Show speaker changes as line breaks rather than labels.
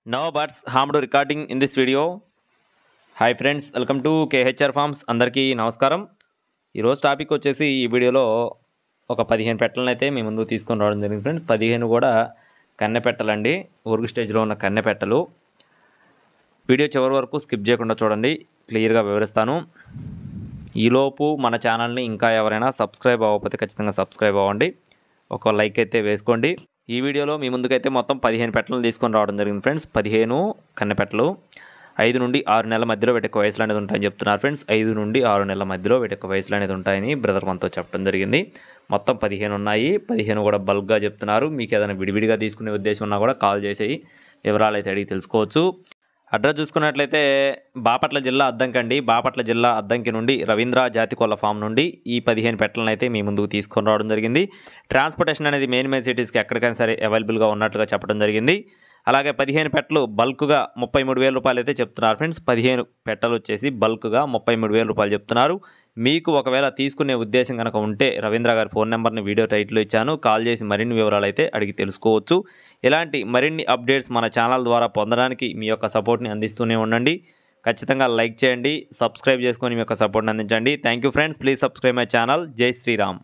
No birds harmed recording in this video. Hi friends, welcome to KHR forms. అందరికీ నమస్కారం. ఈరోజు topic వచ్చేసి ఈ వీడియోలో ఒక 15 పెట్టలను అయితే మీ ముందుకు తీసుకొని రావడం జరిగింది ఫ్రెండ్స్. 15 కూడా కన్నె పెట్టలండి, ఊరుగు స్టేజ్లో ఉన్న కన్నె పెట్టలు. వీడియో చివరి వరకు స్కిప్ చేయకుండా చూడండి, క్లియర్గా వివరిస్తాను. ఈలోపు మన ఛానల్ని ఇంకా ఎవరైనా సబ్స్క్రైబ్ అవ్వకపోతే ఖచ్చితంగా సబ్స్క్రైబ్ అవ్వండి, ఒక లైక్ అయితే వేసుకోండి. ఈ వీడియోలో మీ ముందుకైతే మొత్తం 15 పెట్టలను తీసుకొని రావడం జరిగింది ఫ్రెండ్స్. 15 కన్నె పెట్టలు 5 నుండి 6 నెలల మధ్యలో వీటి యొక్క వయసులు అనేది ఉంటాయని చెప్తున్నారు ఫ్రెండ్స్. 5 నుండి 6 నెలల మధ్యలో వీటి యొక్క వయసులు అనేది ఉంటాయని బ్రదర్ మనతో చెప్పడం జరిగింది. మొత్తం 15 ఉన్నాయి. 15 కూడా బల్క్గా చెప్తున్నారు. మీకు ఏదైనా విడివిడిగా తీసుకునే ఉద్దేశం ఉన్నా కూడా కాల్ చేసి వివరాలు అయితే అడిగి తెలుసుకోవచ్చు. అడ్రస్ చూసుకున్నట్లయితే బాపట్ల జిల్లా అద్దంకి అండి. బాపట్ల జిల్లా అద్దంకి నుండి రవీంద్ర జాతి కోళ్ళ ఫామ్ నుండి ఈ 15 పెట్టలను అయితే మీ ముందుకు తీసుకొని రావడం జరిగింది. ట్రాన్స్పోర్టేషన్ అనేది మెయిన్ సిటీస్కి ఎక్కడికైనా సరే అవైలబుల్గా ఉన్నట్లుగా చెప్పడం జరిగింది. అలాగే 15 పెట్టలు బల్క్గా 33,000 రూపాయలు అయితే చెప్తున్నారు ఫ్రెండ్స్. 15 పెట్టలు వచ్చేసి బల్క్గా 33,000 రూపాయలు చెప్తున్నారు. మీకు ఒకవేళ తీసుకునే ఉద్దేశం కనుక ఉంటే రవీంద్ర గారి ఫోన్ నెంబర్ని వీడియో టైటిల్లో ఇచ్చాను, కాల్ చేసి మరిన్ని వివరాలు అయితే అడిగి తెలుసుకోవచ్చు. ఇలాంటి మరిన్ని అప్డేట్స్ మన ఛానల్ ద్వారా పొందడానికి మీ యొక్క సపోర్ట్ని అందిస్తూనే ఉండండి. ఖచ్చితంగా లైక్ చేయండి, సబ్స్క్రైబ్ చేసుకొని మీ యొక్క సపోర్ట్ని అందించండి. Thank you friends, please subscribe my channel. జై శ్రీరామ్.